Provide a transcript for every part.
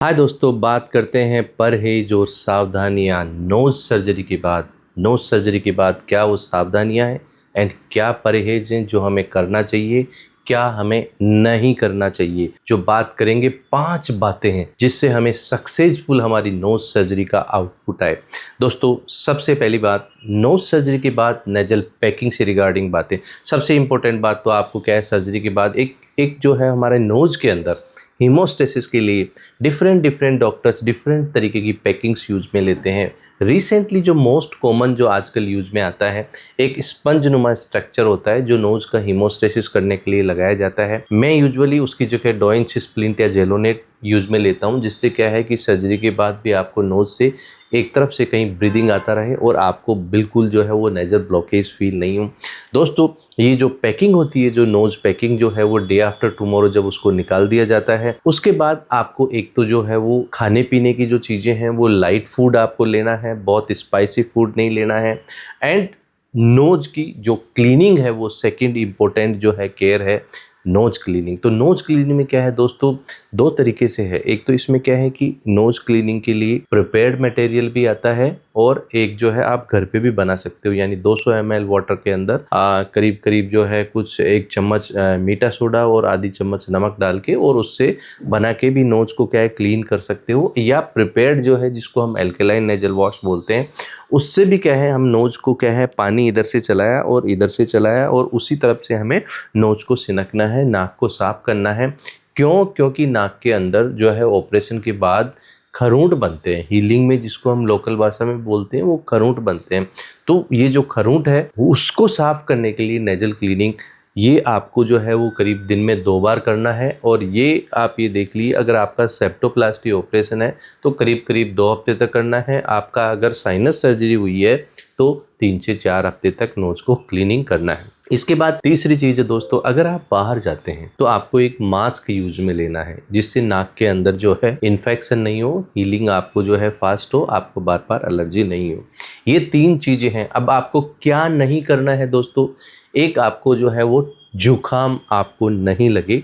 हाय दोस्तों, बात करते हैं परहेज और सावधानियां नोज सर्जरी के बाद। नोज सर्जरी के बाद क्या वो सावधानियां हैं एंड क्या परहेज हैं जो हमें करना चाहिए, क्या हमें नहीं करना चाहिए। जो बात करेंगे 5 बातें हैं जिससे हमें सक्सेसफुल हमारी नोज सर्जरी का आउटपुट आए। दोस्तों, सबसे पहली बात, नोज सर्जरी के बाद नेजल पैकिंग से रिगार्डिंग बातें। सबसे इंपॉर्टेंट बात तो आपको क्या है, सर्जरी के बाद एक जो है हमारे नोज के अंदर हीमोस्टेसिस के लिए डिफरेंट डॉक्टर्स डिफरेंट तरीके की पैकिंग्स यूज में लेते हैं। रिसेंटली जो मोस्ट कॉमन जो आजकल यूज में आता है, एक स्पंज नुमा स्ट्रक्चर होता है जो नोज का हीमोस्टेसिस करने के लिए लगाया जाता है। मैं यूजुअली उसकी जगह डॉइंस स्प्लिंट या जेलोनेट यूज में लेता हूं, जिससे क्या है कि सर्जरी के बाद भी आपको नोज से एक तरफ से कहीं ब्रीदिंग आता रहे और आपको बिल्कुल जो है वो नेजल ब्लॉकेज फील नहीं हो। दोस्तों, ये जो पैकिंग होती है, जो नोज पैकिंग जो है वो डे आफ्टर टुमारो जब उसको निकाल दिया जाता है, उसके बाद आपको एक तो जो है वो खाने पीने की जो चीज़ें हैं वो लाइट फूड आपको लेना है, बहुत स्पाइसी फूड नहीं लेना है। एंड नोज की जो क्लीनिंग है वो सेकंड इम्पोर्टेंट जो है केयर है, नोज क्लीनिंग। तो नोज क्लीनिंग में क्या है दोस्तों, 2 तरीके से है। एक तो इसमें क्या है कि नोज क्लीनिंग के लिए प्रिपेयर्ड मटेरियल भी आता है और एक जो है आप घर पे भी बना सकते हो, यानी 200 ml वाटर के अंदर करीब करीब जो है कुछ 1 चम्मच मीठा सोडा और आधी चम्मच नमक डाल के और उससे बना के भी नोज को क्या है क्लीन कर सकते हो। या प्रिपेयर्ड जो है जिसको हम एल्केलाइन नेजल वॉश बोलते हैं, उससे भी क्या है हम नोज को क्या है पानी इधर से चलाया और इधर से चलाया और उसी तरफ से हमें नोज को सिनकना है, नाक को साफ करना है। क्योंकि नाक के अंदर जो है ऑपरेशन के बाद खरूंट बनते हैं, हीलिंग में जिसको हम लोकल भाषा में बोलते हैं वो खरूंट बनते हैं। तो ये जो खरूंट है उसको साफ करने के लिए नेजल क्लीनिंग ये आपको जो है वो करीब दिन में 2 बार करना है। और ये आप ये देख लीजिए, अगर आपका सेप्टोप्लास्टी ऑपरेशन है तो करीब करीब 2 हफ्ते तक करना है। आपका अगर साइनस सर्जरी हुई है तो 3 से 4 हफ्ते तक नोज को क्लीनिंग करना है। इसके बाद तीसरी चीज़ है दोस्तों, अगर आप बाहर जाते हैं तो आपको एक मास्क यूज में लेना है जिससे नाक के अंदर जो है इन्फेक्शन नहीं हो, हीलिंग आपको जो है फास्ट हो, आपको बार बार एलर्जी नहीं हो। ये 3 चीज़ें हैं। अब आपको क्या नहीं करना है दोस्तों, एक आपको जो है वो जुखाम आपको नहीं लगे,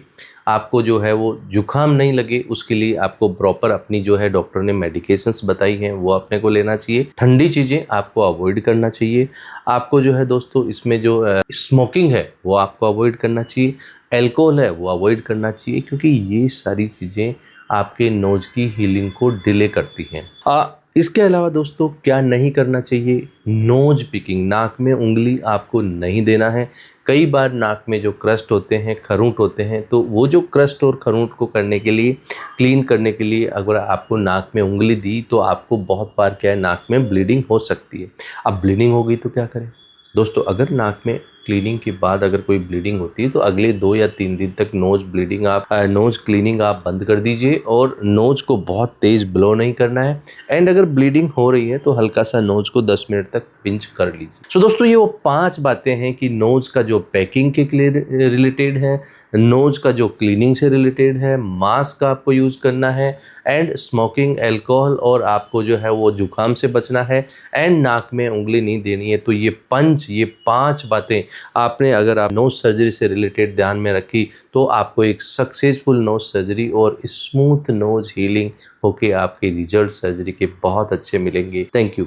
आपको जो है वो जुखाम नहीं लगे उसके लिए आपको प्रॉपर अपनी जो है डॉक्टर ने मेडिकेशंस बताई हैं वो अपने को लेना चाहिए। ठंडी चीज़ें आपको अवॉइड करना चाहिए। आपको जो है दोस्तों इसमें जो स्मोकिंग है वो आपको अवॉइड करना चाहिए, एल्कोहल है वो अवॉइड करना चाहिए, क्योंकि ये सारी चीज़ें आपके नोज की हीलिंग को डिले करती हैं। इसके अलावा दोस्तों क्या नहीं करना चाहिए, नोज पिकिंग, नाक में उंगली आपको नहीं देना है। कई बार नाक में जो क्रस्ट होते हैं, खरूंट होते हैं, तो वो जो क्रस्ट और खरूंट को करने के लिए, क्लीन करने के लिए अगर आपको नाक में उंगली दी तो आपको बहुत बार क्या है नाक में ब्लीडिंग हो सकती है। अब ब्लीडिंग हो गई तो क्या करें दोस्तों, अगर नाक में क्लीनिंग के बाद अगर कोई ब्लीडिंग होती है तो अगले 2 या 3 दिन तक नोज क्लीनिंग आप बंद कर दीजिए और नोज को बहुत तेज ब्लो नहीं करना है। एंड अगर ब्लीडिंग हो रही है तो हल्का सा नोज को 10 मिनट तक पिंच कर लीजिए। सो दोस्तों, ये वो 5 बातें हैं कि नोज का जो पैकिंग के रिलेटेड है, नोज का जो क्लीनिंग से रिलेटेड है, मास्क आपको यूज करना है, एंड स्मोकिंग, अल्कोहल, और आपको जो है वो जुकाम से बचना है, एंड नाक में उंगली नहीं देनी है। तो ये 5 बातें आपने अगर आप नोज सर्जरी से रिलेटेड ध्यान में रखी तो आपको एक सक्सेसफुल नोज सर्जरी और स्मूथ नोज हीलिंग होके आपके रिजल्ट सर्जरी के बहुत अच्छे मिलेंगे। Thank you.